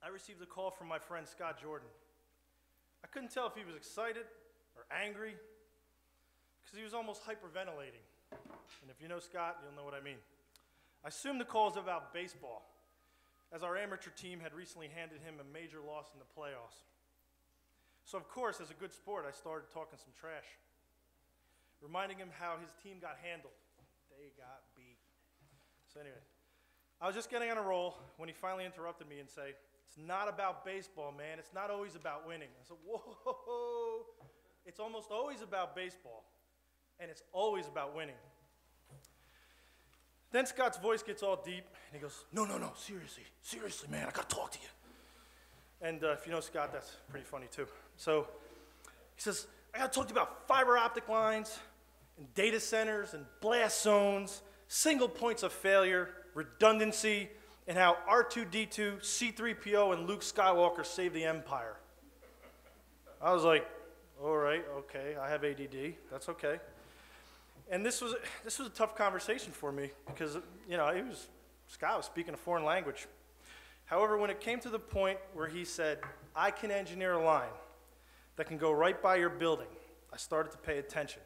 I received a call from my friend Scott Jordan. I couldn't tell if he was excited or angry because he was almost hyperventilating. And if you know Scott, you'll know what I mean. I assumed the call was about baseball, as our amateur team had recently handed him a major loss in the playoffs. So of course, as a good sport, I started talking some trash, reminding him how his team got handled. They got beat. So anyway, I was just getting on a roll when he finally interrupted me and said, "It's not about baseball, man. It's not always about winning." I said, "Whoa, it's almost always about baseball, and it's always about winning." Then Scott's voice gets all deep, and he goes, no, seriously, man, I gotta talk to you. And if you know Scott, that's pretty funny too. So he says, "I gotta talk to you about fiber optic lines, and data centers, and blast zones, single points of failure, redundancy, and how R2-D2, C-3PO, and Luke Skywalker saved the Empire." I was like, all right, okay, I have ADD, that's okay. And this was a tough conversation for me because, you know, Scott was speaking a foreign language. However, when it came to the point where he said, "I can engineer a line that can go right by your building," I started to pay attention.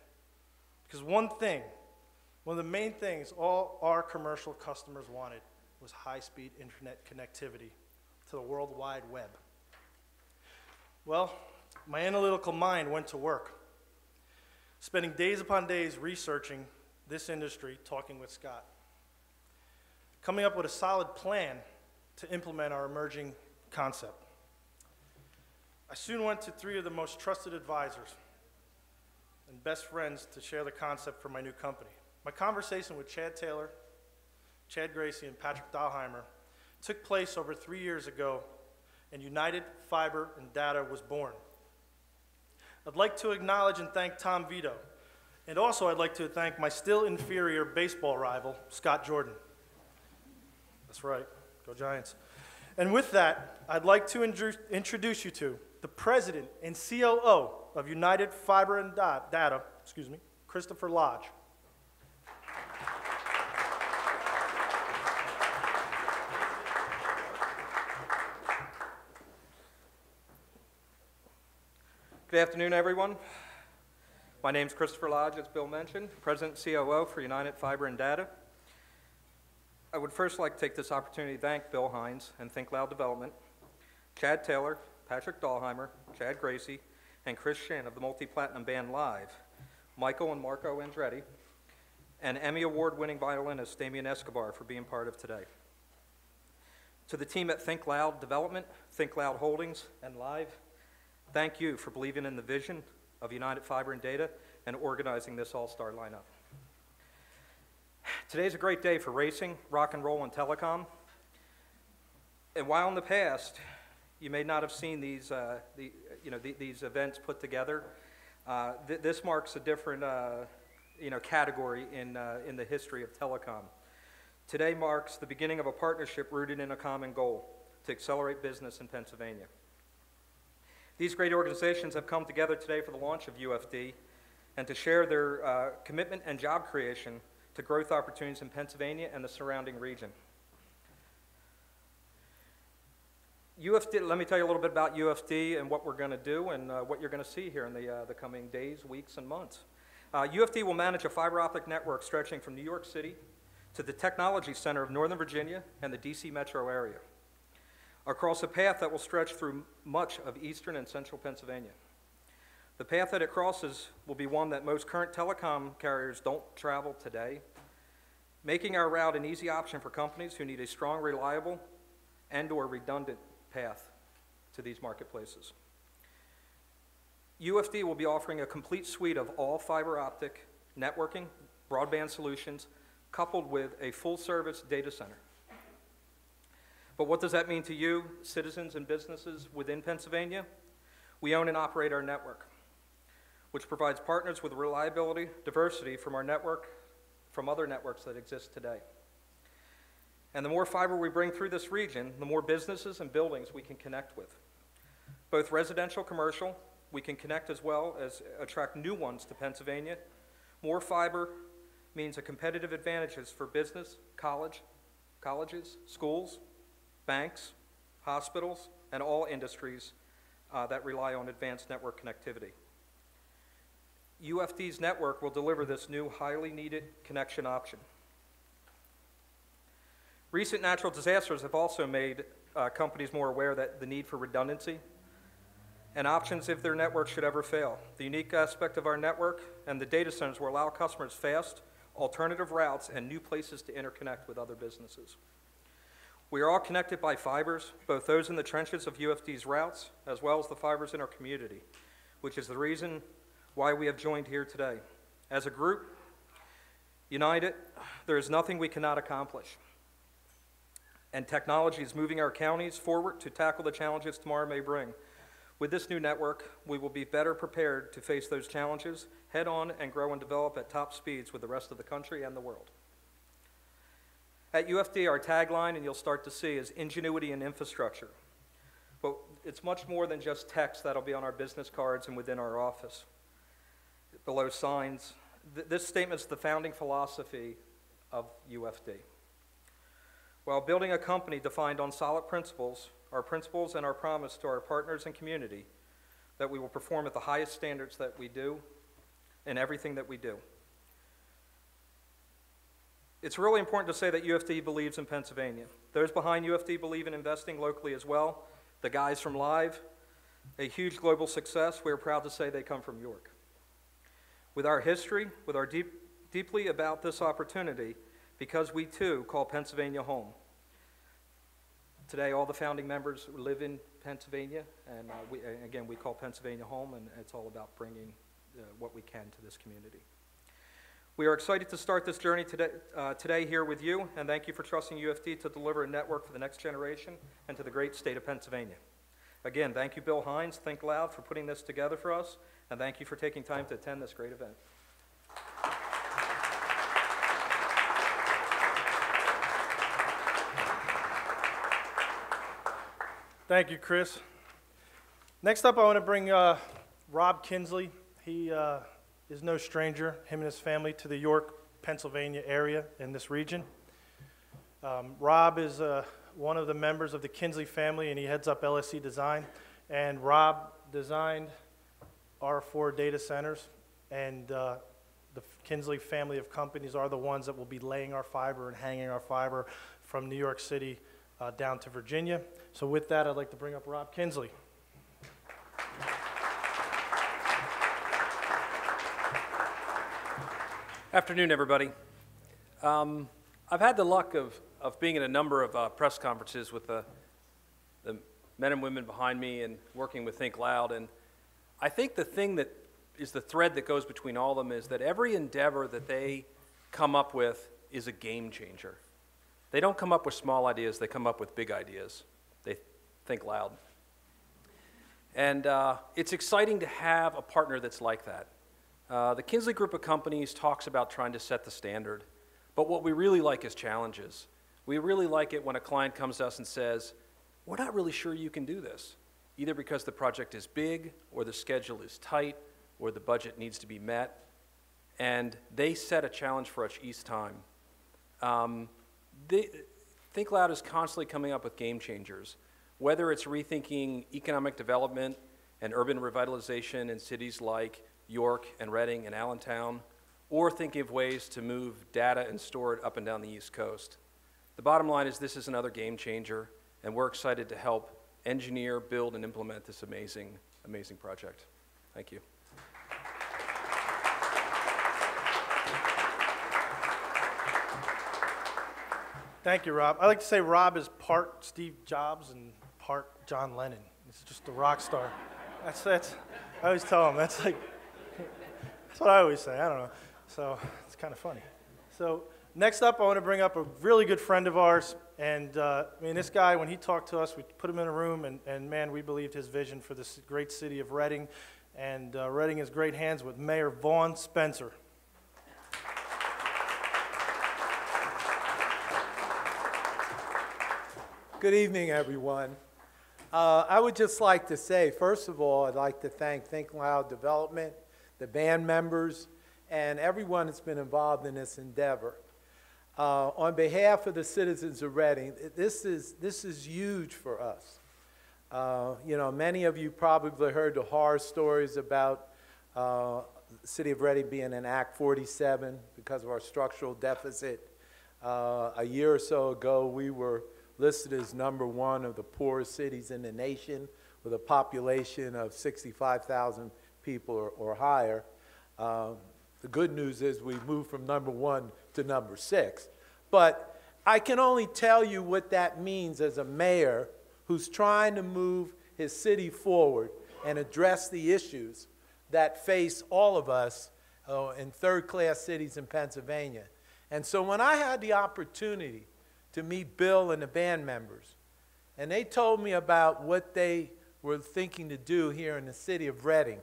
Because one of the main things all our commercial customers wanted was high-speed internet connectivity to the World Wide Web. Well, my analytical mind went to work, spending days upon days researching this industry, talking with Scott, coming up with a solid plan to implement our emerging concept. I soon went to 3 of the most trusted advisors and best friends to share the concept for my new company. My conversation with Chad Taylor, Chad Gracey, and Patrick Dahlheimer took place over 3 years ago, and United Fiber and Data was born. I'd like to acknowledge and thank Tom Vito, and also I'd like to thank my still inferior baseball rival, Scott Jordan. That's right, go Giants. And with that, I'd like to introduce you to the president and COO of United Fiber and Data, Christopher Lodge. Good afternoon, everyone. My name is Christopher Lodge, as Bill mentioned, President and COO for United Fiber and Data. I would first like to take this opportunity to thank Bill Hynes and Think Loud Development, Chad Taylor, Patrick Dahlheimer, Chad Gracey, and Chris Shinn of the multi-platinum band Live, Michael and Marco Andretti, and Emmy Award-winning violinist Damien Escobar for being part of today. To the team at Think Loud Development, Think Loud Holdings, and Live, thank you for believing in the vision of United Fiber and Data and organizing this all-star lineup. Today's a great day for racing, rock and roll, and telecom. And while in the past, you may not have seen these, these events put together, this marks a different, category in the history of telecom. Today marks the beginning of a partnership rooted in a common goal to accelerate business in Pennsylvania. These great organizations have come together today for the launch of UFD and to share their commitment and job creation to growth opportunities in Pennsylvania and the surrounding region. UFD, let me tell you a little bit about UFD and what we're going to do and what you're going to see here in the coming days, weeks, and months. UFD will manage a fiber optic network stretching from New York City to the Technology Center of Northern Virginia and the DC metro area, across a path that will stretch through much of eastern and central Pennsylvania. The path that it crosses will be one that most current telecom carriers don't travel today, making our route an easy option for companies who need a strong, reliable, and/or redundant path to these marketplaces. UFD will be offering a complete suite of all fiber optic networking, broadband solutions, coupled with a full-service data center. But what does that mean to you, citizens and businesses within Pennsylvania? We own and operate our network, which provides partners with reliability, diversity from our network, from other networks that exist today. And the more fiber we bring through this region, the more businesses and buildings we can connect with. Both residential, commercial, we can connect as well as attract new ones to Pennsylvania. More fiber means a competitive advantages for business, colleges, schools, banks, hospitals, and all industries that rely on advanced network connectivity. UFD's network will deliver this new highly needed connection option. Recent natural disasters have also made companies more aware that the need for redundancy and options if their network should ever fail. The unique aspect of our network and the data centers will allow customers fast, alternative routes, and new places to interconnect with other businesses. We are all connected by fibers, both those in the trenches of UFD's routes, as well as the fibers in our community, which is the reason why we have joined here today. As a group, united, there is nothing we cannot accomplish. And technology is moving our counties forward to tackle the challenges tomorrow may bring. With this new network, we will be better prepared to face those challenges head on and grow and develop at top speeds with the rest of the country and the world. At UFD, our tagline, and you'll start to see, is ingenuity and infrastructure. But it's much more than just text that'll be on our business cards and within our office. Below signs, this statement's the founding philosophy of UFD. While building a company defined on solid principles, our principles and our promise to our partners and community that we will perform at the highest standards that we do in everything that we do. It's really important to say that UFD believes in Pennsylvania. Those behind UFD believe in investing locally as well. The guys from Live, a huge global success, we're proud to say they come from York. With our history, with our deeply about this opportunity, because we too call Pennsylvania home. Today, all the founding members live in Pennsylvania, and again, we call Pennsylvania home, and it's all about bringing what we can to this community. We are excited to start this journey today here with you, and thank you for trusting UFD to deliver a network for the next generation and to the great state of Pennsylvania. Again, thank you, Bill Hynes, Think Loud, for putting this together for us, and thank you for taking time to attend this great event. Thank you, Chris. Next up, I want to bring Rob Kinsley. He is no stranger, him and his family, to the York, Pennsylvania area in this region. Rob is one of the members of the Kinsley family, and he heads up LSC Design. And Rob designed our 4 data centers, and the Kinsley family of companies are the ones that will be laying our fiber and hanging our fiber from New York City down to Virginia. So with that, I'd like to bring up Rob Kinsley. Afternoon, everybody. I've had the luck of being in a number of press conferences with the men and women behind me and working with Think Loud, and I think the thing that is the thread that goes between all of them is that every endeavor that they come up with is a game changer. They don't come up with small ideas, they come up with big ideas. They think loud. And it's exciting to have a partner that's like that. The Kinsley group of companies talks about trying to set the standard, but what we really like is challenges. We really like it when a client comes to us and says, we're not really sure you can do this, either because the project is big, or the schedule is tight, or the budget needs to be met, and they set a challenge for us each time. Think Loud is constantly coming up with game changers, whether it's rethinking economic development and urban revitalization in cities like York and Reading and Allentown, or thinking of ways to move data and store it up and down the East Coast. The bottom line is this is another game changer, and we're excited to help engineer, build, and implement this amazing, amazing project. Thank you. Thank you, Rob. I like to say Rob is part Steve Jobs and part John Lennon. He's just a rock star. That's I always tell him, that's what I always say. I don't know. So it's kind of funny. So next up, I want to bring up a really good friend of ours. And I mean, this guy, when he talked to us, we put him in a room, and man, we believed his vision for this great city of Reading. And Reading is great hands with Mayor Vaughn Spencer. Good evening, everyone. I would just like to say, first of all, I'd like to thank Think Loud Development, the band members, and everyone that's been involved in this endeavor. On behalf of the citizens of Reading, this is huge for us. You know, many of you probably heard the horror stories about the city of Reading being in Act 47 because of our structural deficit. A year or so ago, we were listed as #1 of the poorest cities in the nation with a population of 65,000 people or higher. The good news is we moved from #1 to #6. But I can only tell you what that means as a mayor who's trying to move his city forward and address the issues that face all of us in third-class cities in Pennsylvania. And so when I had the opportunity to meet Bill and the band members, and they told me about what they were thinking to do here in the city of Reading,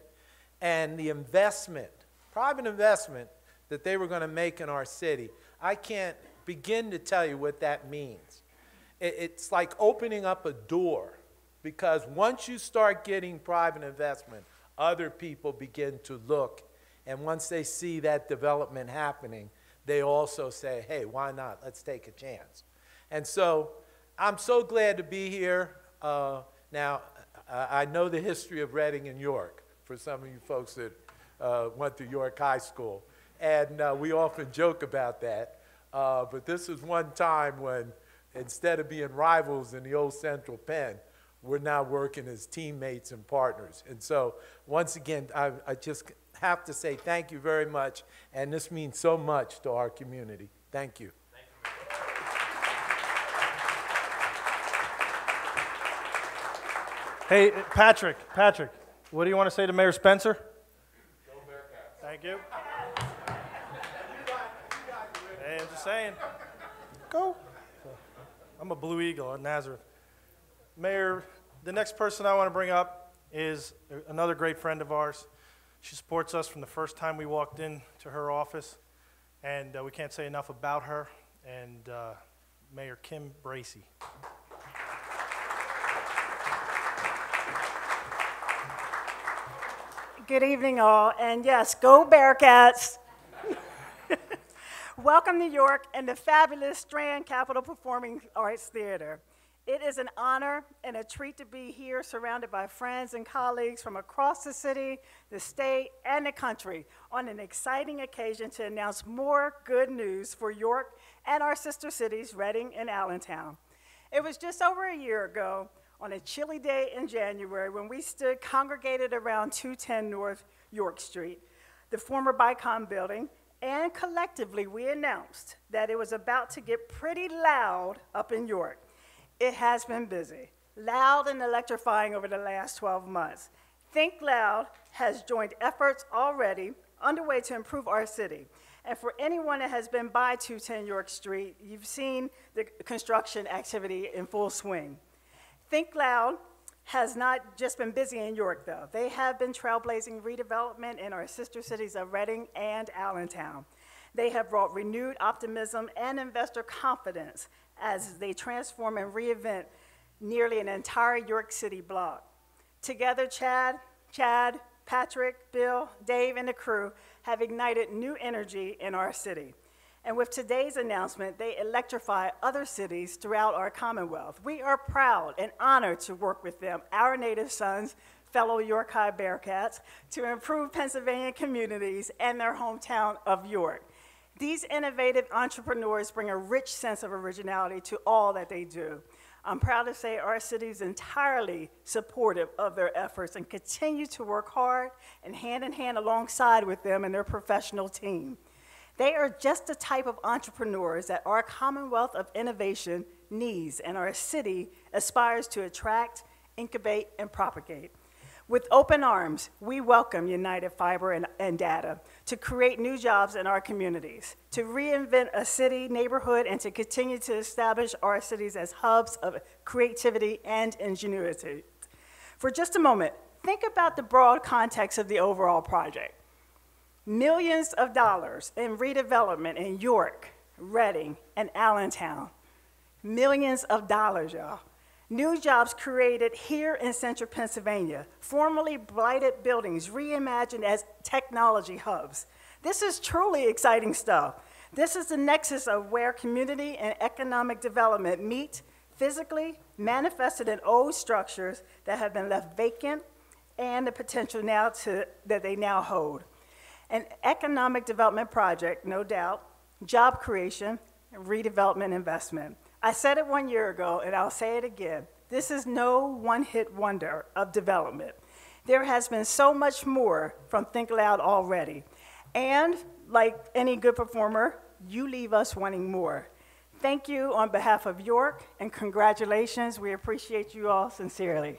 and the investment, private investment, that they were going to make in our city, I can't begin to tell you what that means. It's like opening up a door, because once you start getting private investment, other people begin to look, and once they see that development happening, they also say, hey, why not? Let's take a chance. And so I'm so glad to be here. Now, I know the history of Reading and York, for some of you folks that went to York High School, and we often joke about that. But this is one time when, instead of being rivals in the old Central Penn, we're now working as teammates and partners. And so, once again, I just have to say thank you very much, and this means so much to our community. Thank you. Hey, Patrick, what do you want to say to Mayor Spencer? Go Bearcats. Thank you. Hey, I'm just saying. Go. I'm a Blue Eagle at Nazareth. Mayor, the next person I want to bring up is another great friend of ours. She supports us from the first time we walked into her office, and we can't say enough about her, and Mayor Kim Bracey. Good evening, all, and yes, go Bearcats. Welcome, New York, and the fabulous Strand Capitol Performing Arts Theater. It is an honor and a treat to be here surrounded by friends and colleagues from across the city, the state, and the country on an exciting occasion to announce more good news for York and our sister cities, Reading and Allentown. It was just over a year ago on a chilly day in January when we stood congregated around 210 North York Street, the former Bicom building, and collectively we announced that it was about to get pretty loud up in York. It has been busy, loud and electrifying over the last 12 months. Think Loud has joined efforts already underway to improve our city. And for anyone that has been by 210 York Street, you've seen the construction activity in full swing. Think Loud has not just been busy in York, though. They have been trailblazing redevelopment in our sister cities of Reading and Allentown. They have brought renewed optimism and investor confidence as they transform and reinvent nearly an entire York City block. Together, Chad, Patrick, Bill, Dave, and the crew have ignited new energy in our city. And with today's announcement, they electrify other cities throughout our Commonwealth. We are proud and honored to work with them, our native sons, fellow York High Bearcats, to improve Pennsylvania communities and their hometown of York. These innovative entrepreneurs bring a rich sense of originality to all that they do. I'm proud to say our city is entirely supportive of their efforts and continue to work hard and hand in hand alongside with them and their professional team. They are just the type of entrepreneurs that our Commonwealth of Innovation needs and our city aspires to attract, incubate, and propagate. With open arms, we welcome United Fiber and Data to create new jobs in our communities, to reinvent a city, neighborhood, and to continue to establish our cities as hubs of creativity and ingenuity. For just a moment, think about the broad context of the overall project. Millions of dollars in redevelopment in York, Reading, and Allentown. Millions of dollars, y'all. New jobs created here in central Pennsylvania, formerly blighted buildings reimagined as technology hubs. This is truly exciting stuff. This is the nexus of where community and economic development meet, physically manifested in old structures that have been left vacant and the potential now that they now hold. An economic development project, no doubt, job creation, and redevelopment investment. I said it 1 year ago, and I'll say it again. This is no one-hit wonder of development. There has been so much more from Think Loud already. And like any good performer, you leave us wanting more. Thank you on behalf of York, and congratulations. We appreciate you all sincerely.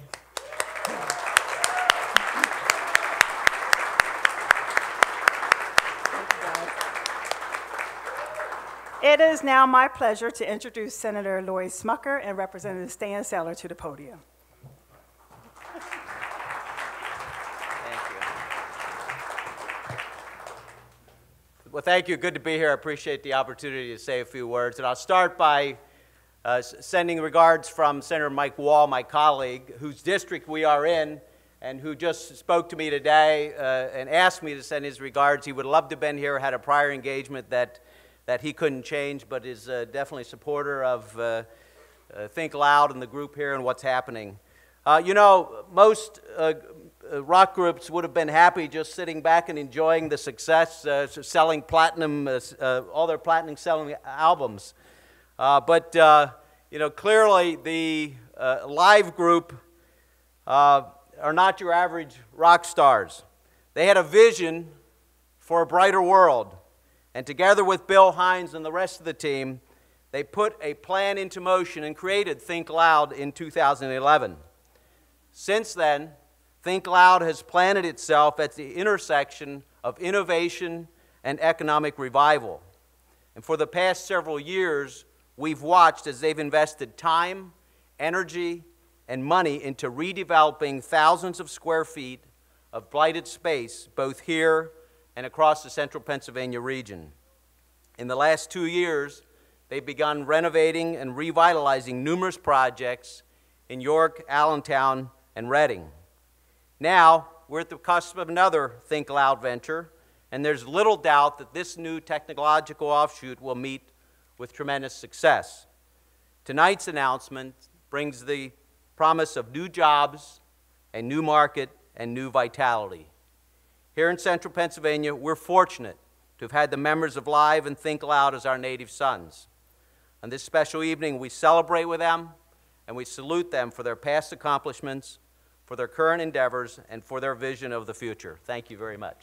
It is now my pleasure to introduce Senator Lloyd Smucker and Representative Stan Seller to the podium. Well, thank you. Good to be here. I appreciate the opportunity to say a few words. And I'll start by sending regards from Senator Mike Wall, my colleague, whose district we are in, and who just spoke to me today and asked me to send his regards. He would love to have been here, had a prior engagement that he couldn't change, but is definitely a supporter of Think Loud and the group here and what's happening. You know, most rock groups would have been happy just sitting back and enjoying the success, selling platinum, all their platinum selling albums. But you know, clearly the live group are not your average rock stars. They had a vision for a brighter world. And together with Bill Hynes and the rest of the team, they put a plan into motion and created Think Loud in 2011. Since then, Think Loud has planted itself at the intersection of innovation and economic revival. And for the past several years, we've watched as they've invested time, energy, and money into redeveloping thousands of square feet of blighted space, both here and across the central Pennsylvania region. In the last 2 years, they've begun renovating and revitalizing numerous projects in York, Allentown, and Reading. Now, we're at the cusp of another Think Loud venture, and there's little doubt that this new technological offshoot will meet with tremendous success. Tonight's announcement brings the promise of new jobs, a new market, and new vitality. Here in central Pennsylvania, we're fortunate to have had the members of Live and Think Loud as our native sons. On this special evening, we celebrate with them, and we salute them for their past accomplishments, for their current endeavors, and for their vision of the future. Thank you very much.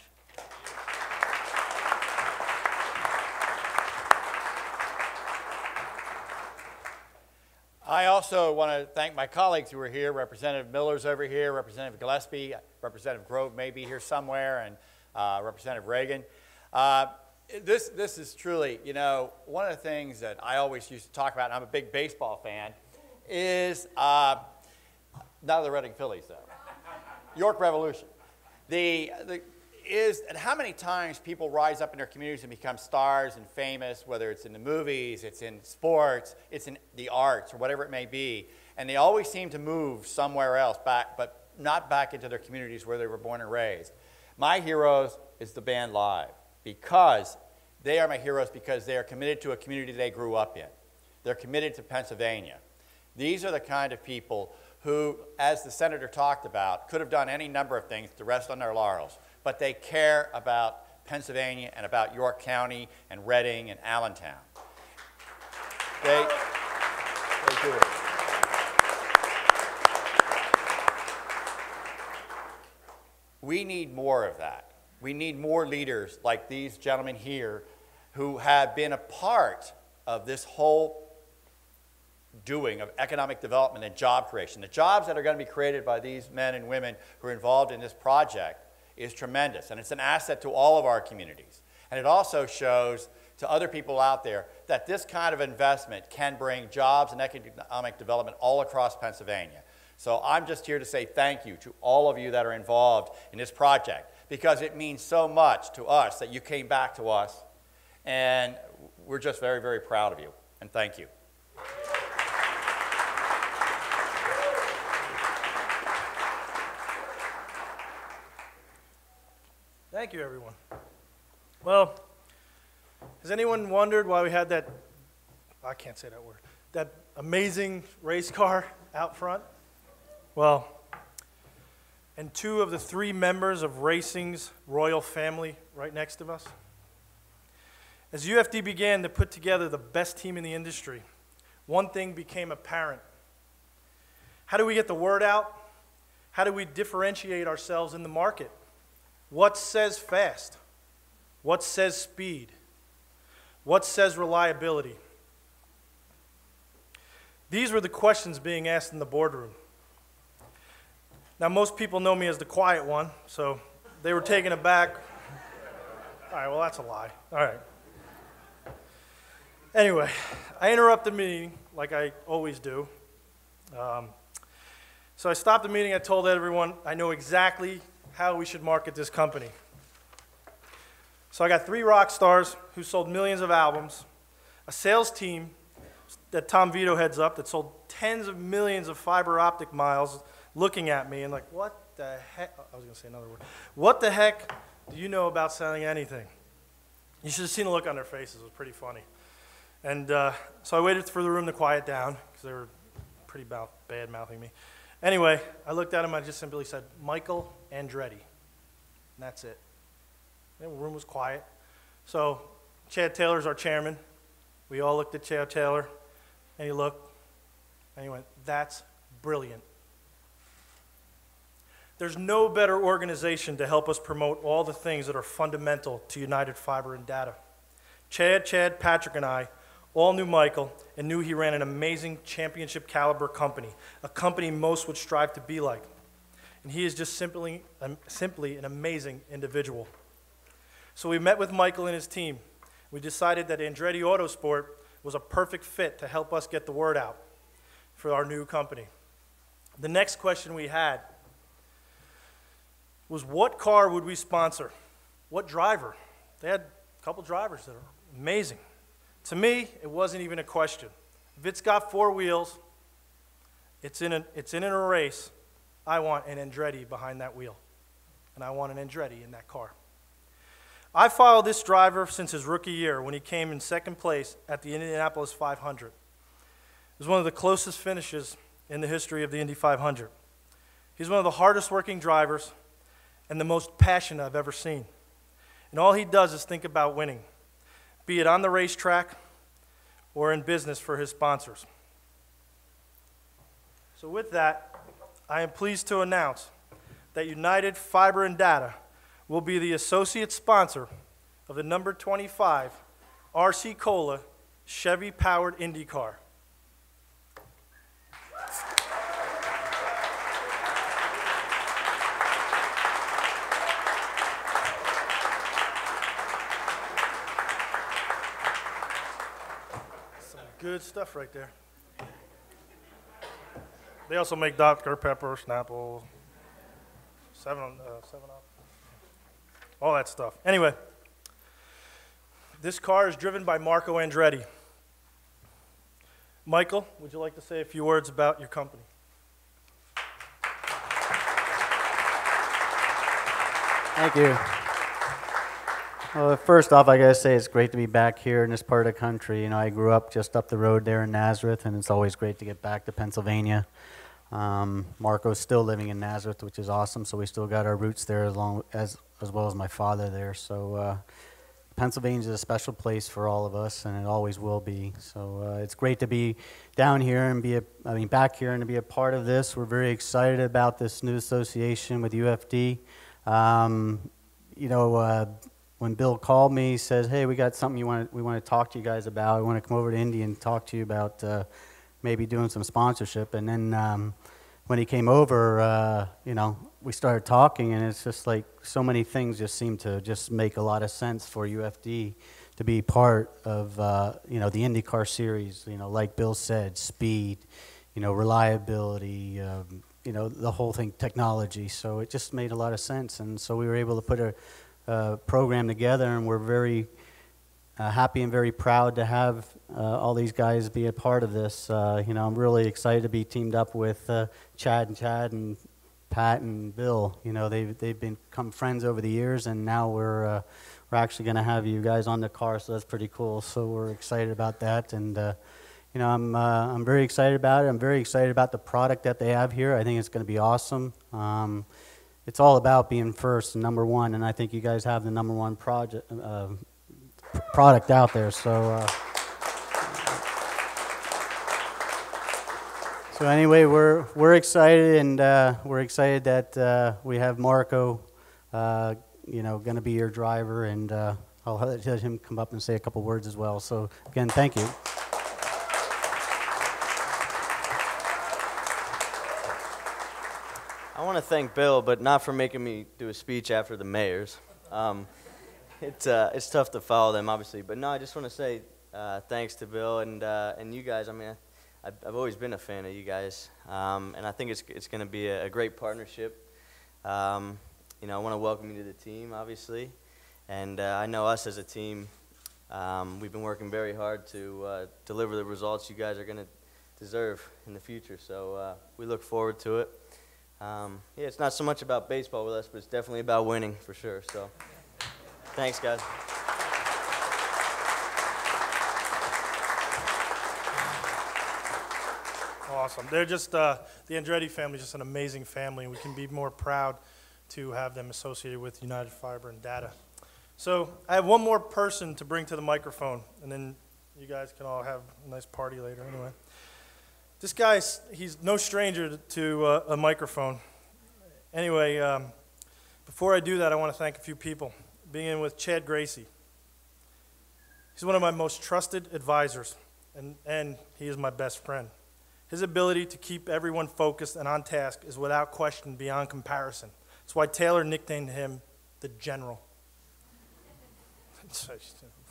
I also want to thank my colleagues who are here. Representative Miller's over here, Representative Gillespie, Representative Grove may be here somewhere, and Representative Reagan. This is truly, you know, one of the things that I always used to talk about, and I'm a big baseball fan, is not the Reading Phillies, though. York Revolution. And how many times people rise up in their communities and become stars and famous, whether it's in the movies, it's in sports, it's in the arts, or whatever it may be, and they always seem to move somewhere else back, but not back into their communities where they were born and raised. My heroes is the band Live, because they are my heroes because they are committed to a community they grew up in. They're committed to Pennsylvania. These are the kind of people who, as the senator talked about, could have done any number of things to rest on their laurels, but they care about Pennsylvania and about York County and Reading and Allentown. They do. We need more of that. We need more leaders like these gentlemen here who have been a part of this whole doing of economic development and job creation. The jobs that are going to be created by these men and women who are involved in this project is tremendous, and it's an asset to all of our communities. And it also shows to other people out there that this kind of investment can bring jobs and economic development all across Pennsylvania. So I'm just here to say thank you to all of you that are involved in this project, because it means so much to us that you came back to us, and we're just very, very proud of you, and thank you. Thank you, everyone. Well, Has anyone wondered why we had that, I can't say that word, that amazing race car out front? Well, and 2 of the 3 members of racing's royal family right next to us. As UFD began to put together the best team in the industry, one thing became apparent. How do we get the word out? How do we differentiate ourselves in the market? What says fast? What says speed? What says reliability? These were the questions being asked in the boardroom. Now, most people know me as the quiet one, so they were taken aback. All right, well, that's a lie. All right. Anyway, I interrupted the meeting like I always do. So I stopped the meeting. I told everyone I know exactly how we should market this company. So I got 3 rock stars who sold millions of albums, a sales team that Tom Vito heads up that sold tens of millions of fiber optic miles looking at me and like, what the heck? I was going to say another word. What the heck do you know about selling anything? You should have seen the look on their faces. It was pretty funny. And so I waited for the room to quiet down because they were pretty bad-mouthing me. Anyway, I looked at him. I just simply said, Michael Andretti. And that's it. And the room was quiet. So Chad Taylor's our chairman. We all looked at Chad Taylor, and he looked, and he went, that's brilliant. There's no better organization to help us promote all the things that are fundamental to United Fiber and Data. Chad, Patrick, and I all knew Michael and knew he ran an amazing championship caliber company, a company most would strive to be like. And he is just simply an amazing individual. So we met with Michael and his team. We decided that Andretti Autosport was a perfect fit to help us get the word out for our new company. The next question we had was, what car would we sponsor? What driver? They had a couple drivers that are amazing. To me, it wasn't even a question. If it's got 4 wheels, it's in a race, I want an Andretti behind that wheel. And I want an Andretti in that car. I followed this driver since his rookie year when he came in 2nd place at the Indianapolis 500. It was one of the closest finishes in the history of the Indy 500. He's one of the hardest working drivers and the most passionate I've ever seen. And all he does is think about winning, be it on the racetrack or in business for his sponsors. So with that, I am pleased to announce that United Fiber and Data will be the associate sponsor of the number 25 RC Cola Chevy-powered Indy car. Some good stuff right there. They also make Dr. Pepper, Snapple, 7-Up. All that stuff. Anyway, this car is driven by Marco Andretti. Michael, would you like to say a few words about your company? Thank you. Well, first off, I gotta say it's great to be back here in this part of the country. You know, I grew up just up the road there in Nazareth, and it's always great to get back to Pennsylvania. Marco's still living in Nazareth, which is awesome, so we still got our roots there as well as my father there. So Pennsylvania is a special place for all of us, and it always will be. So it's great to be down here and back here and to be a part of this. We're very excited about this new association with UFD. When Bill called me, he says, "Hey, we got something we want to talk to you guys about. We want to come over to Indy and talk to you about maybe doing some sponsorship." And then when he came over, we started talking, and it's just like so many things just seem to just make a lot of sense for UFD to be part of, the IndyCar series. Like Bill said, speed, reliability, the whole thing, technology. So it just made a lot of sense, and so we were able to put a program together, and we're very happy and very proud to have all these guys be a part of this. I'm really excited to be teamed up with Chad and Pat and Bill. They've become friends over the years, and now we're we're actually going to have you guys on the car, so that's pretty cool. So we're excited about that, and you know, I'm very excited about it. I'm very excited about the product that they have here. I think it's going to be awesome. It's all about being first and number one, and I think you guys have the number one product out there. So anyway, we're excited, and we're excited that we have Marco, you know, going to be your driver, and I'll let him come up and say a couple words as well. So again, thank you. I want to thank Bill, but not for making me do a speech after the mayors. It's tough to follow them, obviously, but no, I just want to say thanks to Bill and you guys. I mean, I've always been a fan of you guys, and I think it's going to be a great partnership. You know, I want to welcome you to the team, obviously, and I know us as a team, we've been working very hard to deliver the results you guys are going to deserve in the future, so we look forward to it. Yeah, it's not so much about baseball with us, but it's definitely about winning, for sure, so thanks, guys. Awesome. They're just, the Andretti family is just an amazing family, and we can be more proud to have them associated with United Fiber and Data. So I have one more person to bring to the microphone, and then you guys can all have a nice party later anyway. This guy, he's no stranger to a microphone. Anyway, before I do that, I want to thank a few people, beginning with Chad Gracey. He's one of my most trusted advisors, and he is my best friend. His ability to keep everyone focused and on task is without question beyond comparison. That's why Taylor nicknamed him the General.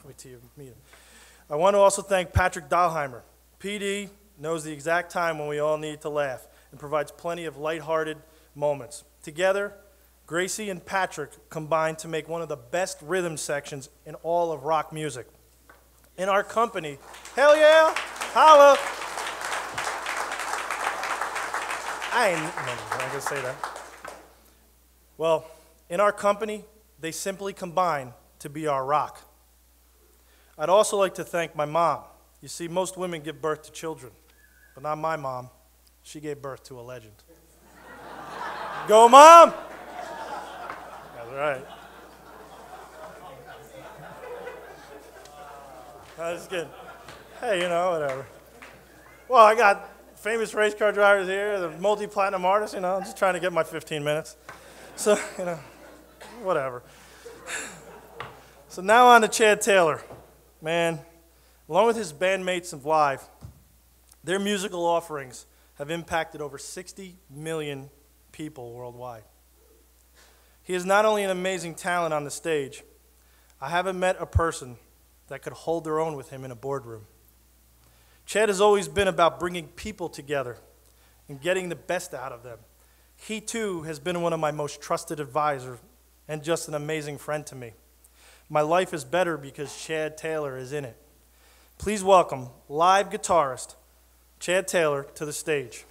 Wait till you meet him. I want to also thank Patrick Dahlheimer. PD knows the exact time when we all need to laugh and provides plenty of lighthearted moments. Together, Gracey and Patrick combined to make one of the best rhythm sections in all of rock music. In our company, hell yeah, holla. I ain't gonna say that. Well, in our company, they simply combine to be our rock. I'd also like to thank my mom. You see, most women give birth to children, but not my mom. She gave birth to a legend. Go, Mom! That's right. That's good. Hey, you know, whatever. Well, I got famous race car drivers here, the multi-platinum artists, you know, I'm just trying to get my 15 minutes. So, you know, whatever. So now on to Chad Taylor. Man, along with his bandmates of Live, their musical offerings have impacted over 60 million people worldwide. He is not only an amazing talent on the stage, I haven't met a person that could hold their own with him in a boardroom. Chad has always been about bringing people together and getting the best out of them. He, too, has been one of my most trusted advisors and just an amazing friend to me. My life is better because Chad Taylor is in it. Please welcome live guitarist Chad Taylor to the stage.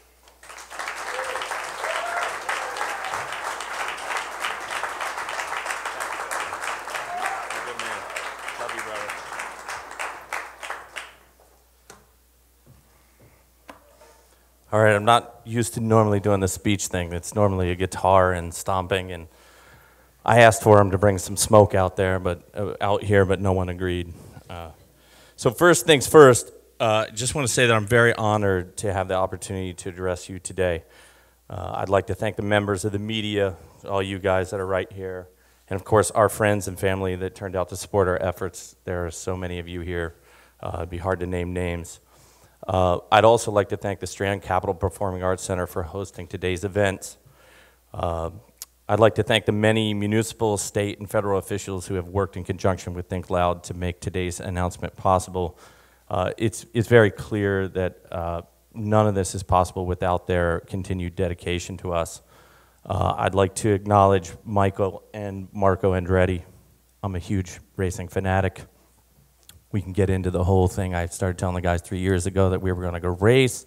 All right, I'm not used to normally doing the speech thing. It's normally a guitar and stomping, and I asked for him to bring some smoke out there, but out here, but no one agreed. So first things first, just want to say that I'm very honored to have the opportunity to address you today. I'd like to thank the members of the media, all you guys that are right here, and of course our friends and family that turned out to support our efforts. There are so many of you here. It'd be hard to name names. I'd also like to thank the Strand Capital Performing Arts Center for hosting today's event. I'd like to thank the many municipal, state, and federal officials who have worked in conjunction with Think Loud to make today's announcement possible. It's very clear that none of this is possible without their continued dedication to us. I'd like to acknowledge Michael and Marco Andretti. I'm a huge racing fanatic. We can get into the whole thing. I started telling the guys 3 years ago that we were going to go race.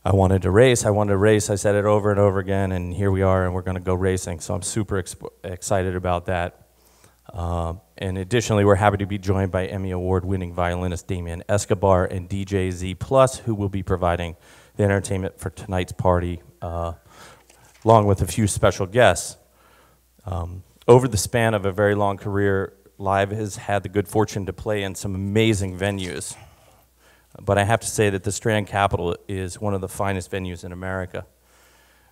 I wanted to race. I said it over and over again, and here we are, and we're going to go racing. So I'm super excited about that. And additionally, we're happy to be joined by Emmy Award-winning violinist Damian Escobar and DJ Z Plus, who will be providing the entertainment for tonight's party, along with a few special guests. Over the span of a very long career, Live has had the good fortune to play in some amazing venues. But I have to say that the Strand Capitol is one of the finest venues in America.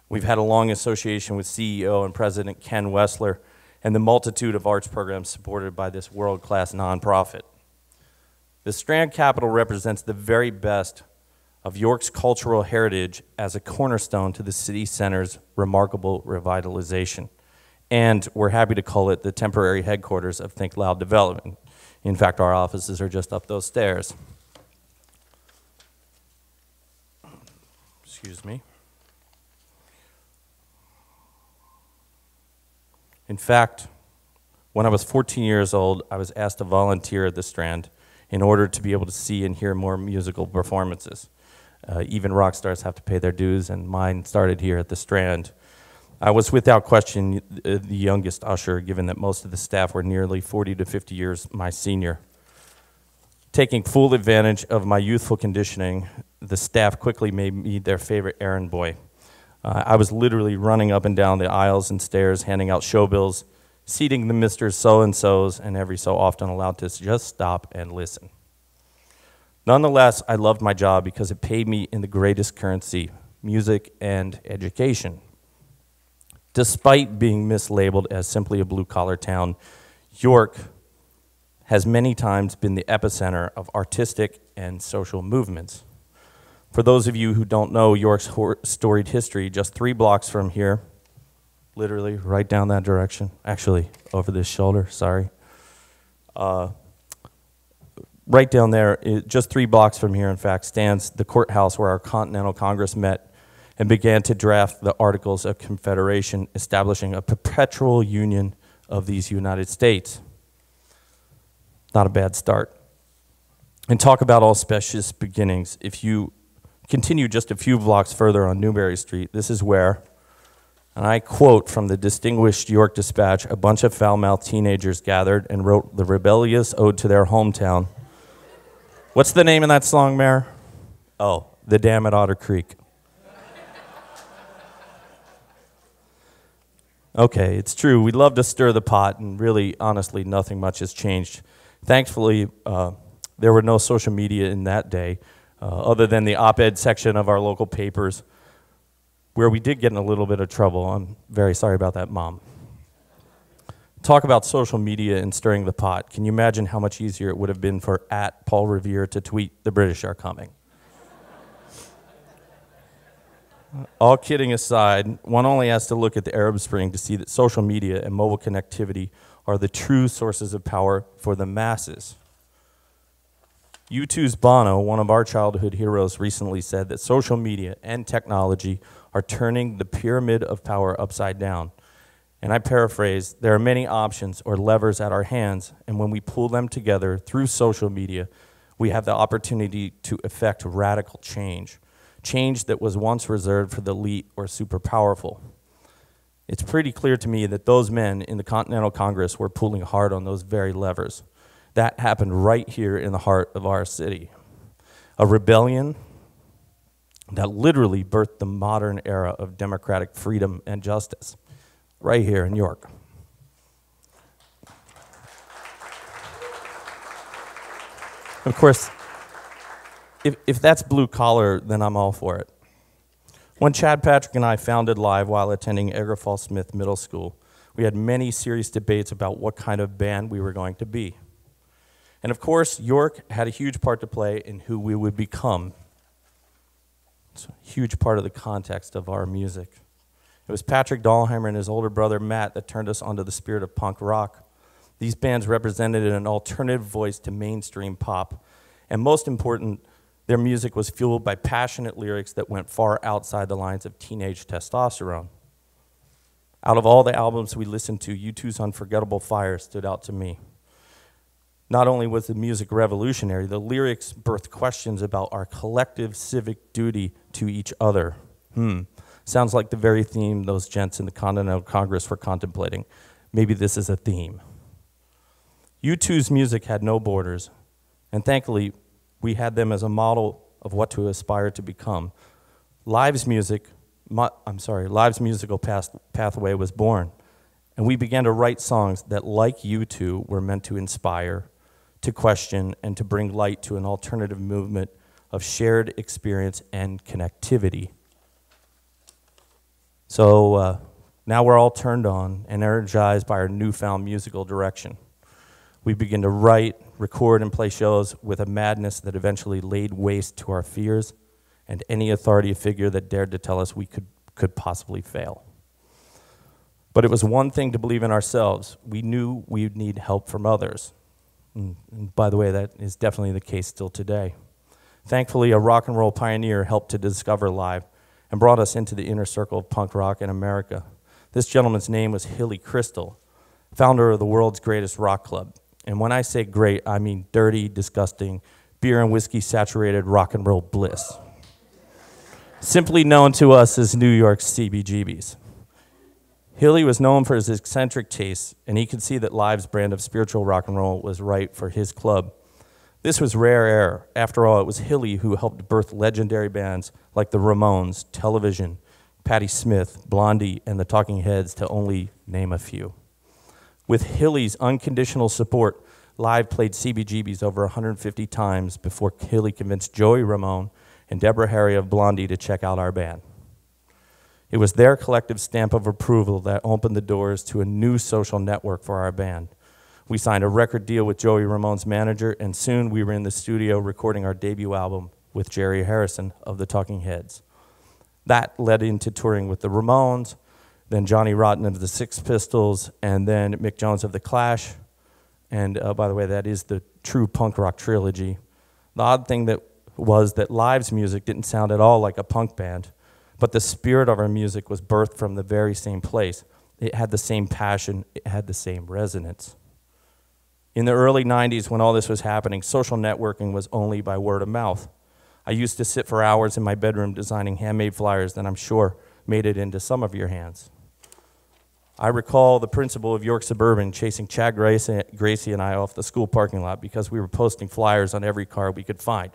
We've had a long association with CEO and President Ken Wessler and the multitude of arts programs supported by this world-class nonprofit. The Strand Capitol represents the very best of York's cultural heritage as a cornerstone to the city center's remarkable revitalization. And we're happy to call it the temporary headquarters of Think Loud Development. In fact, our offices are just up those stairs. Excuse me. In fact, when I was 14 years old, I was asked to volunteer at the Strand in order to be able to see and hear more musical performances. Even rock stars have to pay their dues, and mine started here at the Strand. I was without question the youngest usher, given that most of the staff were nearly 40 to 50 years my senior. Taking full advantage of my youthful conditioning, the staff quickly made me their favorite errand boy. I was literally running up and down the aisles and stairs, handing out show bills, seating the Mr. So-and-sos, and every so often allowed to just stop and listen. Nonetheless, I loved my job because it paid me in the greatest currency, music and education. Despite being mislabeled as simply a blue-collar town, York has many times been the epicenter of artistic and social movements. For those of you who don't know York's storied history, just 3 blocks from here, literally right down that direction, actually over this shoulder, sorry. Right down there, just 3 blocks from here, in fact, stands the courthouse where our Continental Congress met and began to draft the Articles of Confederation, establishing a perpetual union of these United States. Not a bad start. And talk about auspicious beginnings. If you continue just a few blocks further on Newberry Street, this is where, and I quote from the distinguished York Dispatch, a bunch of foul-mouthed teenagers gathered and wrote the rebellious ode to their hometown. What's the name of that song, Mayor? Oh, The Dam at Otter Creek. Okay, it's true. We love to stir the pot, and really, honestly, nothing much has changed. Thankfully, there were no social media in that day, other than the op-ed section of our local papers, where we did get in a little bit of trouble. I'm very sorry about that, Mom. Talk about social media and stirring the pot. Can you imagine how much easier it would have been for @Paul Revere to tweet, "The British are coming"? All kidding aside, one only has to look at the Arab Spring to see that social media and mobile connectivity are the true sources of power for the masses. U2's Bono, one of our childhood heroes, recently said that social media and technology are turning the pyramid of power upside down. And I paraphrase, there are many options or levers at our hands, and when we pull them together through social media, we have the opportunity to effect radical change. Change that was once reserved for the elite or super powerful. It's pretty clear to me that those men in the Continental Congress were pulling hard on those very levers. That happened right here in the heart of our city. A rebellion that literally birthed the modern era of democratic freedom and justice, right here in York. Of course, if that's blue collar, then I'm all for it. When Chad Patrick and I founded Live while attending Egerfall Smith Middle School, we had many serious debates about what kind of band we were going to be. And of course, York had a huge part to play in who we would become. It's a huge part of the context of our music. It was Patrick Dahlheimer and his older brother Matt that turned us onto the spirit of punk rock. These bands represented an alternative voice to mainstream pop, and most important, their music was fueled by passionate lyrics that went far outside the lines of teenage testosterone. Out of all the albums we listened to, U2's Unforgettable Fire stood out to me. Not only was the music revolutionary, the lyrics birthed questions about our collective civic duty to each other. Sounds like the very theme those gents in the Continental Congress were contemplating. Maybe this is a theme. U2's music had no borders, and thankfully, we had them as a model of what to aspire to become. Live's musical pathway was born, and we began to write songs that, like U2, were meant to inspire, to question, and to bring light to an alternative movement of shared experience and connectivity. So now we're all turned on and energized by our newfound musical direction. We begin to write, record, and play shows with a madness that eventually laid waste to our fears and any authority figure that dared to tell us we could possibly fail. But it was one thing to believe in ourselves. We knew we'd need help from others. And by the way, that is definitely the case still today. Thankfully, a rock and roll pioneer helped to discover Live and brought us into the inner circle of punk rock in America. This gentleman's name was Hilly Crystal, founder of the world's greatest rock club. And when I say great, I mean dirty, disgusting, beer and whiskey saturated rock and roll bliss. Simply known to us as New York's CBGBs. Hilly was known for his eccentric tastes, and he could see that Live's brand of spiritual rock and roll was right for his club. This was rare air. After all, it was Hilly who helped birth legendary bands like the Ramones, Television, Patti Smith, Blondie, and the Talking Heads, to only name a few. With Hilly's unconditional support, Live played CBGBs over 150 times before Hilly convinced Joey Ramone and Deborah Harry of Blondie to check out our band. It was their collective stamp of approval that opened the doors to a new social network for our band. We signed a record deal with Joey Ramone's manager, and soon we were in the studio recording our debut album with Jerry Harrison of the Talking Heads. That led into touring with the Ramones, then Johnny Rotten of the Sex Pistols, and then Mick Jones of the Clash. And by the way, that is the true punk rock trilogy. The odd thing was that Live's music didn't sound at all like a punk band, but the spirit of our music was birthed from the very same place. It had the same passion, it had the same resonance. In the early 90s, when all this was happening, social networking was only by word of mouth. I used to sit for hours in my bedroom designing handmade flyers that I'm sure made it into some of your hands. I recall the principal of York Suburban chasing Chad Gracey and I off the school parking lot because we were posting flyers on every car we could find.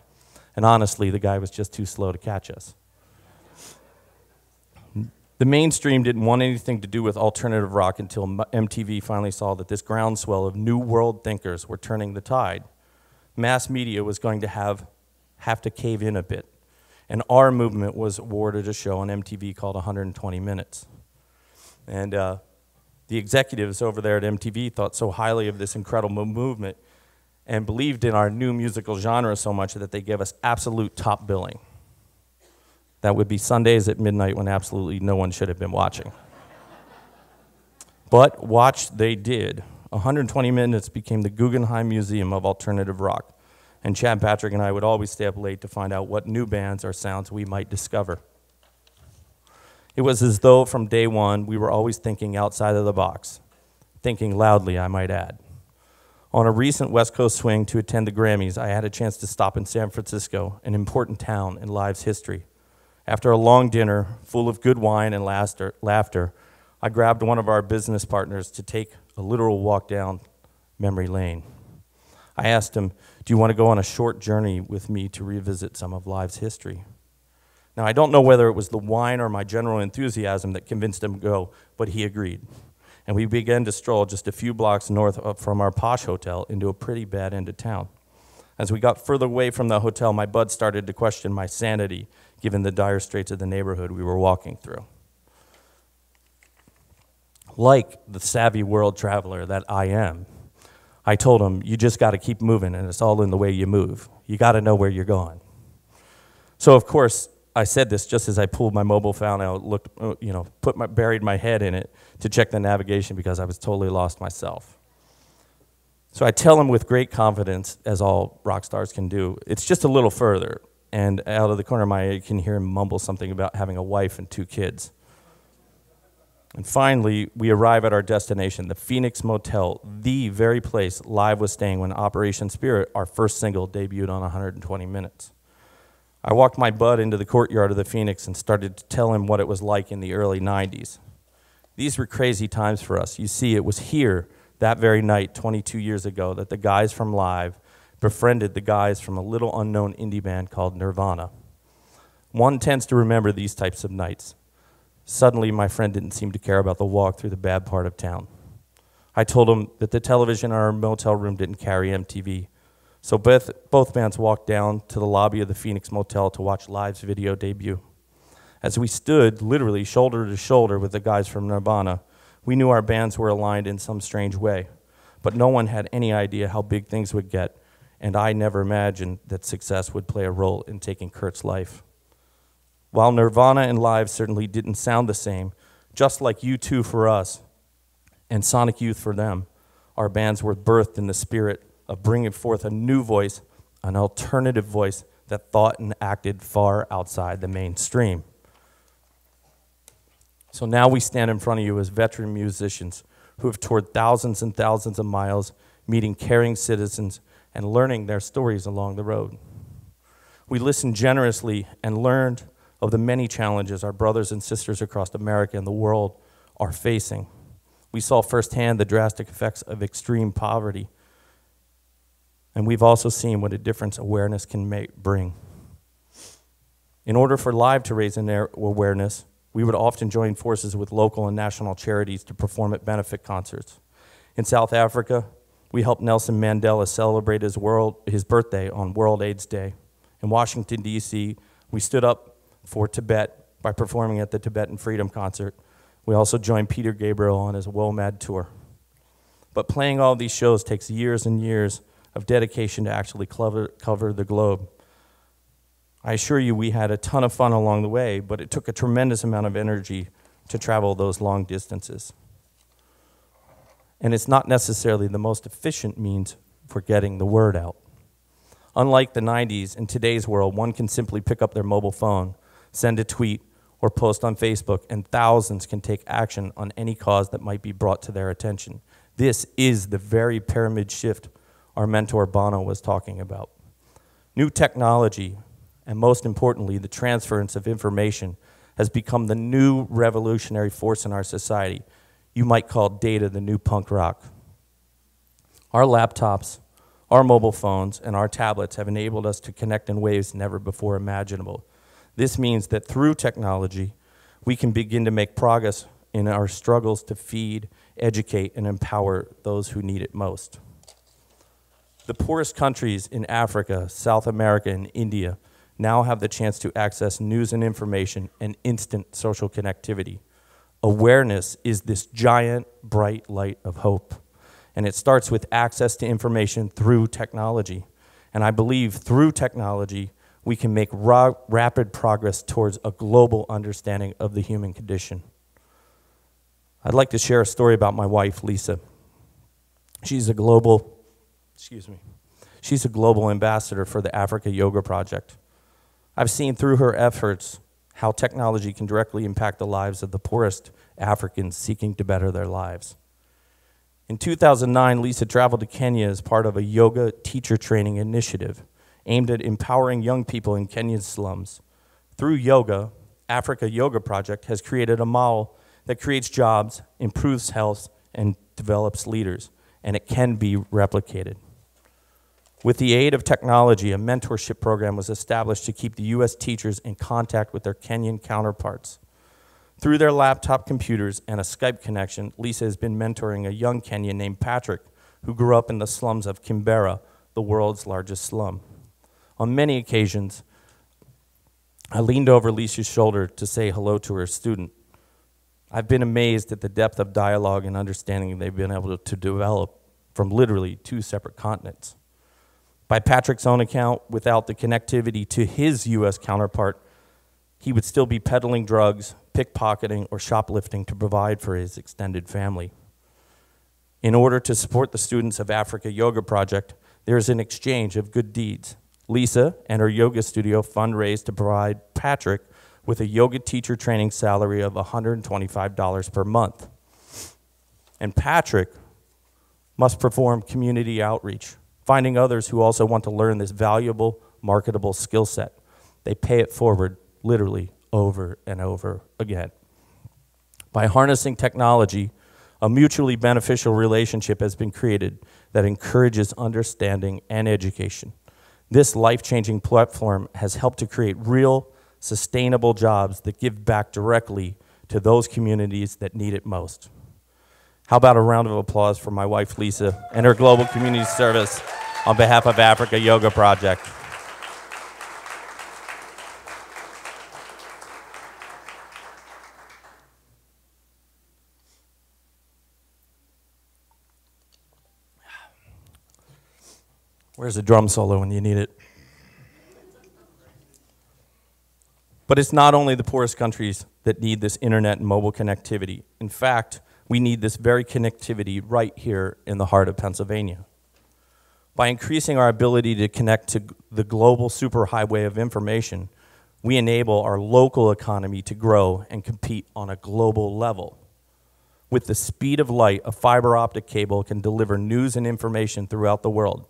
And honestly, the guy was just too slow to catch us. The mainstream didn't want anything to do with alternative rock until MTV finally saw that this groundswell of new world thinkers were turning the tide. Mass media was going to have to cave in a bit, and our movement was awarded a show on MTV called 120 Minutes. And the executives over there at MTV thought so highly of this incredible movement and believed in our new musical genre so much that they gave us absolute top billing. That would be Sundays at midnight when absolutely no one should have been watching. But watch they did. 120 Minutes became the Guggenheim Museum of Alternative Rock, and Chad Patrick and I would always stay up late to find out what new bands or sounds we might discover. It was as though from day one we were always thinking outside of the box, thinking loudly, I might add. On a recent West Coast swing to attend the Grammys, I had a chance to stop in San Francisco, an important town in Live's history. After a long dinner full of good wine and laughter, I grabbed one of our business partners to take a literal walk down memory lane. I asked him, do you want to go on a short journey with me to revisit some of Live's history? Now, I don't know whether it was the wine or my general enthusiasm that convinced him to go, but he agreed. And we began to stroll just a few blocks north from our posh hotel into a pretty bad end of town. As we got further away from the hotel, my bud started to question my sanity, given the dire straits of the neighborhood we were walking through. Like the savvy world traveler that I am, I told him, you just got to keep moving, and it's all in the way you move. You got to know where you're going. So, of course, I said this just as I pulled my mobile phone out, buried my head in it to check the navigation because I was totally lost myself. So I tell him with great confidence, as all rock stars can do, it's just a little further. And out of the corner of my eye, you can hear him mumble something about having a wife and 2 kids. And finally, we arrive at our destination, the Phoenix Motel, the very place Live was staying when Operation Spirit, our first single, debuted on 120 Minutes. I walked my bud into the courtyard of the Phoenix and started to tell him what it was like in the early 90s. These were crazy times for us. You see, it was here that very night 22 years ago that the guys from Live befriended the guys from a little unknown indie band called Nirvana. One tends to remember these types of nights. Suddenly, my friend didn't seem to care about the walk through the bad part of town. I told him that the television in our motel room didn't carry MTV. So both bands walked down to the lobby of the Phoenix Motel to watch Live's video debut. As we stood literally shoulder to shoulder with the guys from Nirvana, we knew our bands were aligned in some strange way, but no one had any idea how big things would get, and I never imagined that success would play a role in taking Kurt's life. While Nirvana and Live certainly didn't sound the same, just like U2 for us and Sonic Youth for them, our bands were birthed in the spirit of bringing forth a new voice, an alternative voice that thought and acted far outside the mainstream. So now we stand in front of you as veteran musicians who have toured thousands and thousands of miles, meeting caring citizens and learning their stories along the road. We listened generously and learned of the many challenges our brothers and sisters across America and the world are facing. We saw firsthand the drastic effects of extreme poverty, and we've also seen what a difference awareness can bring. In order for Live to raise awareness, we would often join forces with local and national charities to perform at benefit concerts. In South Africa, we helped Nelson Mandela celebrate his birthday on World AIDS Day. In Washington, D.C., we stood up for Tibet by performing at the Tibetan Freedom Concert. We also joined Peter Gabriel on his WOMAD tour. But playing all these shows takes years and years of dedication to actually cover the globe. I assure you we had a ton of fun along the way, but it took a tremendous amount of energy to travel those long distances. And it's not necessarily the most efficient means for getting the word out. Unlike the 90s, in today's world, one can simply pick up their mobile phone, send a tweet, or post on Facebook, and thousands can take action on any cause that might be brought to their attention. This is the very pyramid shift our mentor Bono was talking about. New technology, and most importantly, the transference of information, has become the new revolutionary force in our society. You might call data the new punk rock. Our laptops, our mobile phones, and our tablets have enabled us to connect in ways never before imaginable. This means that through technology, we can begin to make progress in our struggles to feed, educate, and empower those who need it most. The poorest countries in Africa, South America, and India now have the chance to access news and information and instant social connectivity. Awareness is this giant, bright light of hope. And it starts with access to information through technology. And I believe through technology, we can make rapid progress towards a global understanding of the human condition. I'd like to share a story about my wife, Lisa. She's a global ambassador for the Africa Yoga Project. I've seen through her efforts how technology can directly impact the lives of the poorest Africans seeking to better their lives. In 2009, Lisa traveled to Kenya as part of a yoga teacher training initiative aimed at empowering young people in Kenya's slums. Through yoga, Africa Yoga Project has created a model that creates jobs, improves health, and develops leaders, and it can be replicated. With the aid of technology, a mentorship program was established to keep the U.S. teachers in contact with their Kenyan counterparts. Through their laptop computers and a Skype connection, Lisa has been mentoring a young Kenyan named Patrick, who grew up in the slums of Kimbera, the world's largest slum. On many occasions, I leaned over Lisa's shoulder to say hello to her student. I've been amazed at the depth of dialogue and understanding they've been able to develop from literally two separate continents. By Patrick's own account, without the connectivity to his U.S. counterpart, he would still be peddling drugs, pickpocketing, or shoplifting to provide for his extended family. In order to support the students of Africa Yoga Project, there is an exchange of good deeds. Lisa and her yoga studio fundraised to provide Patrick with a yoga teacher training salary of $125 per month. And Patrick must perform community outreach, finding others who also want to learn this valuable, marketable skill set. They pay it forward, literally, over and over again. By harnessing technology, A mutually beneficial relationship has been created that encourages understanding and education. This life-changing platform has helped to create real, sustainable jobs that give back directly to those communities that need it most. How about a round of applause for my wife, Lisa, and her global community service on behalf of Africa Yoga Project. Where's the drum solo when you need it? But it's not only the poorest countries that need this internet and mobile connectivity. In fact, we need this very connectivity right here in the heart of Pennsylvania. By increasing our ability to connect to the global superhighway of information, we enable our local economy to grow and compete on a global level. With the speed of light, a fiber optic cable can deliver news and information throughout the world.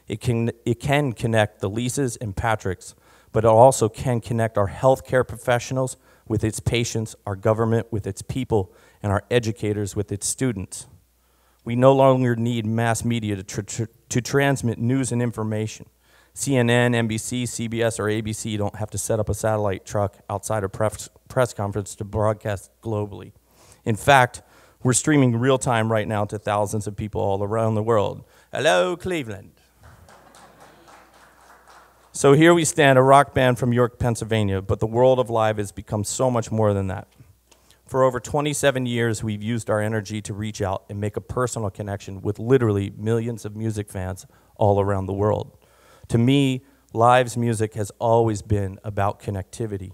It can connect the Lisas and Patricks, but it also can connect our healthcare professionals with its patients, our government with its people, and our educators with its students. We no longer need mass media to transmit news and information. CNN, NBC, CBS, or ABC don't have to set up a satellite truck outside a press conference to broadcast globally. In fact, we're streaming real time right now to thousands of people all around the world. Hello, Cleveland. So here we stand, a rock band from York, Pennsylvania, but the world of live has become so much more than that. For over 27 years, we've used our energy to reach out and make a personal connection with literally millions of music fans all around the world. To me, live music has always been about connectivity.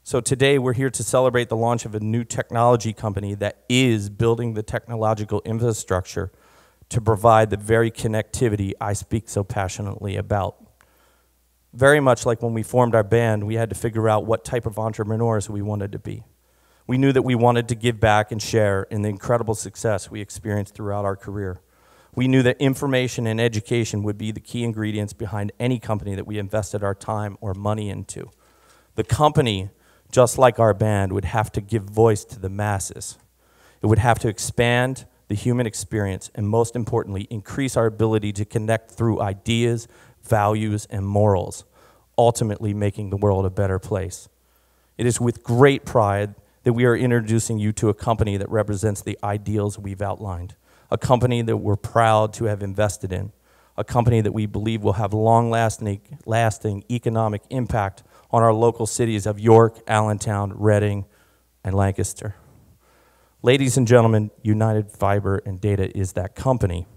So today, we're here to celebrate the launch of a new technology company that is building the technological infrastructure to provide the very connectivity I speak so passionately about. Very much like when we formed our band, we had to figure out what type of entrepreneurs we wanted to be. We knew that we wanted to give back and share in the incredible success we experienced throughout our career. We knew that information and education would be the key ingredients behind any company that we invested our time or money into. The company, just like our band, would have to give voice to the masses. It would have to expand the human experience and, most importantly, increase our ability to connect through ideas, values, and morals, ultimately making the world a better place. It is with great pride that we are introducing you to a company that represents the ideals we've outlined, a company that we're proud to have invested in, a company that we believe will have long-lasting economic impact on our local cities of York, Allentown, Reading, and Lancaster. Ladies and gentlemen, United Fiber and Data is that company.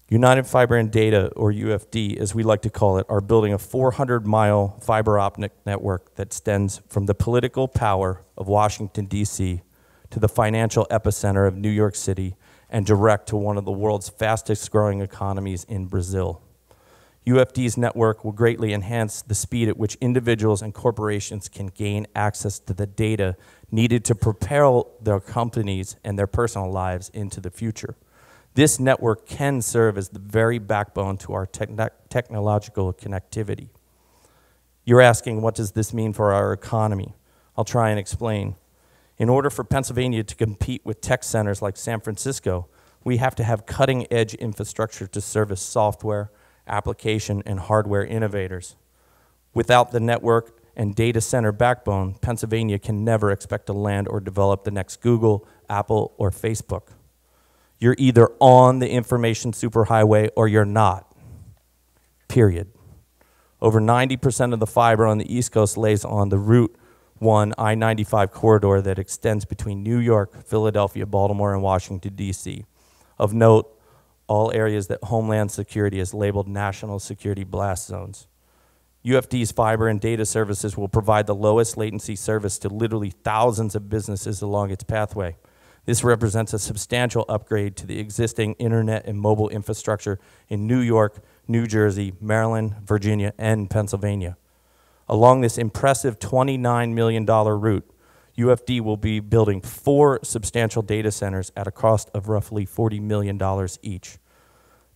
United Fiber and Data, or UFD, as we like to call it, are building a 400-mile fiber optic network that extends from the political power of Washington, D.C., to the financial epicenter of New York City and direct to one of the world's fastest-growing economies in Brazil. UFD's network will greatly enhance the speed at which individuals and corporations can gain access to the data needed to propel their companies and their personal lives into the future. This network can serve as the very backbone to our technological connectivity. You're asking, what does this mean for our economy? I'll try and explain. In order for Pennsylvania to compete with tech centers like San Francisco, we have to have cutting-edge infrastructure to service software, application, and hardware innovators. Without the network and data center backbone, Pennsylvania can never expect to land or develop the next Google, Apple, or Facebook. You're either on the information superhighway or you're not, period. Over 90% of the fiber on the East Coast lays on the Route 1 I-95 corridor that extends between New York, Philadelphia, Baltimore, and Washington, D.C. Of note, all areas that Homeland Security has labeled national security blast zones. UFD's fiber and data services will provide the lowest latency service to literally thousands of businesses along its pathway. This represents a substantial upgrade to the existing internet and mobile infrastructure in New York, New Jersey, Maryland, Virginia, and Pennsylvania. Along this impressive $29 million route, UFD will be building 4 substantial data centers at a cost of roughly $40 million each.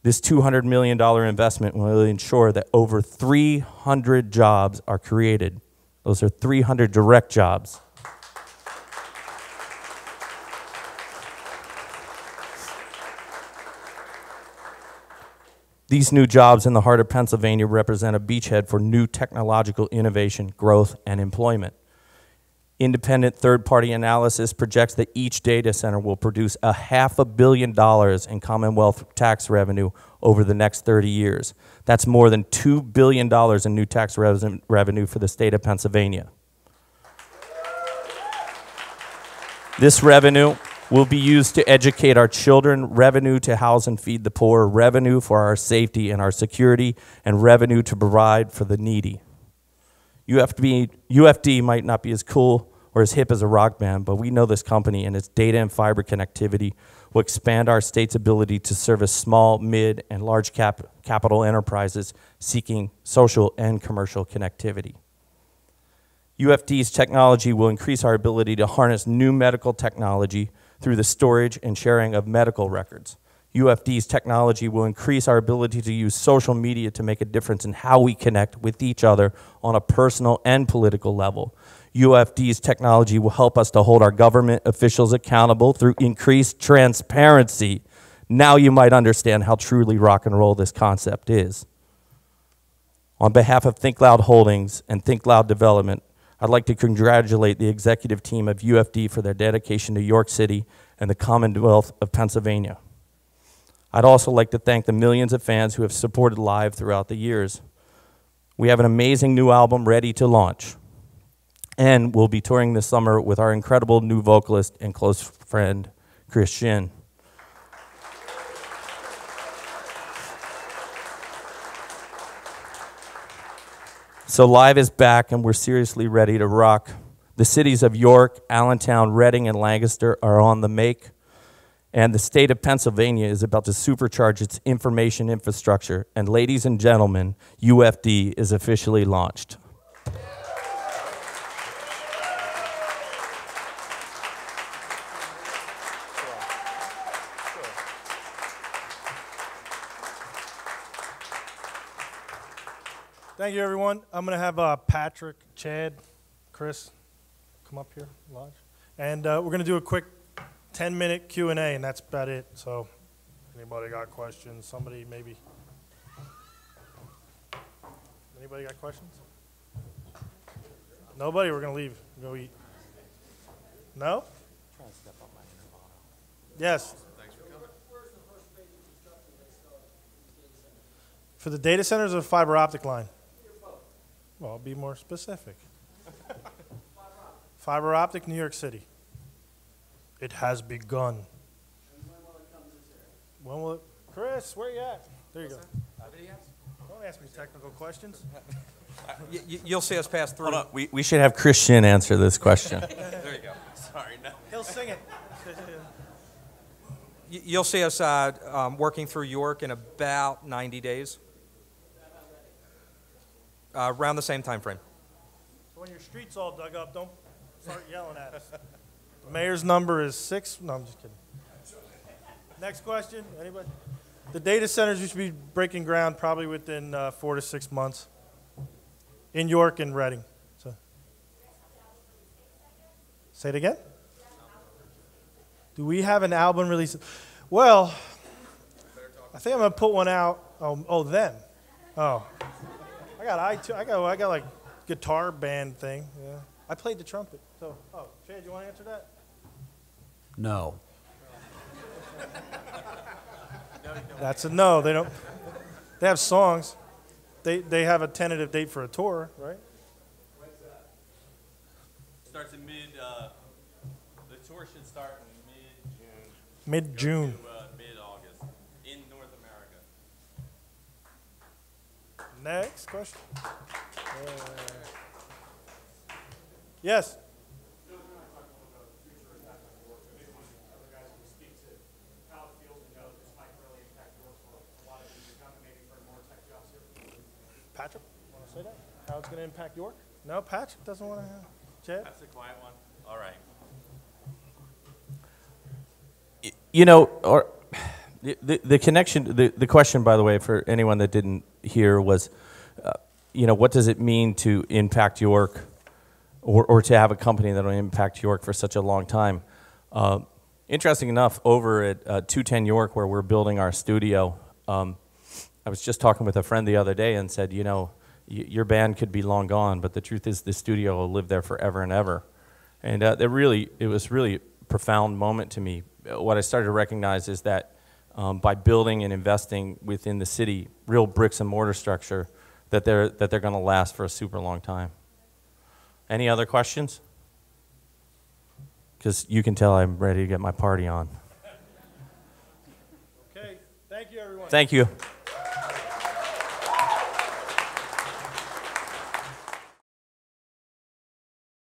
This $200 million investment will ensure that over 300 jobs are created. Those are 300 direct jobs. These new jobs in the heart of Pennsylvania represent a beachhead for new technological innovation, growth, and employment. Independent third-party analysis projects that each data center will produce $500 million in Commonwealth tax revenue over the next 30 years. That's more than $2 billion in new tax revenue for the state of Pennsylvania. This revenue will be used to educate our children, revenue to house and feed the poor, revenue for our safety and our security, and revenue to provide for the needy. UFD might not be as cool or as hip as a rock band, but we know this company and its data and fiber connectivity will expand our state's ability to service small, mid, and large capital enterprises seeking social and commercial connectivity. UFD's technology will increase our ability to harness new medical technology through the storage and sharing of medical records. UFD's technology will increase our ability to use social media to make a difference in how we connect with each other on a personal and political level. UFD's technology will help us to hold our government officials accountable through increased transparency. Now you might understand how truly rock and roll this concept is. On behalf of Think Loud Holdings and Think Loud Development, I'd like to congratulate the executive team of UFD for their dedication to York City and the Commonwealth of Pennsylvania. I'd also like to thank the millions of fans who have supported Live throughout the years. We have an amazing new album ready to launch, and we'll be touring this summer with our incredible new vocalist and close friend, Shinn. So Live is back, and we're seriously ready to rock. The cities of York, Allentown, Reading, and Lancaster are on the make, and the state of Pennsylvania is about to supercharge its information infrastructure. And ladies and gentlemen, UFD is officially launched. Thank you, everyone. I'm going to have Patrick, Chad, Chris come up here, Lodge. And we're going to do a quick 10-minute Q&A, and that's about it. So anybody got questions? Somebody maybe? Anybody got questions? Nobody? We're going to leave. Go eat. No? Yes. For the data centers or fiber optic line? Well, be more specific. Fiber optic, New York City. It has begun. And when will it come to this area? When will it? Chris, where you at? There you go. Don't ask me technical questions. You'll see us pass through. Hold on. We should have Shinn answer this question. There you go. Sorry, no. He'll sing it. You'll see us working through York in about 90 days. Around the same time frame. So when your street's all dug up, don't start yelling at us. The mayor's number is 6. No, I'm just kidding. Next question. Anybody? The data centers, we should be breaking ground probably within 4 to 6 months in York and Reading. So, say it again. Do we have an album release? Well, I think I'm gonna put one out. Oh, them. Oh. I got like guitar band thing. Yeah, I played the trumpet. So, Chad, you want to answer that? No. That's a no. They don't. They have songs. They have a tentative date for a tour, right? Starts in the tour should start in Mid-June. Mid-August in North America. Next question. Yes. Patrick, want to say that? How it's going to impact York? No, Patrick doesn't want to have. Chad? That's a quiet one. All right. You know, the connection, the question, by the way, for anyone that didn't hear was, you know, what does it mean to impact York or to have a company that will impact York for such a long time? Interesting enough, over at 210 York, where we're building our studio, I was just talking with a friend the other day and said, you know, your band could be long gone, but the truth is the studio will live there forever and ever. And it was really a profound moment to me. What I started to recognize is that by building and investing within the city, real bricks and mortar structure, that they're going to last for a super long time. Any other questions? Because you can tell I'm ready to get my party on. Okay, thank you, everyone. Thank you.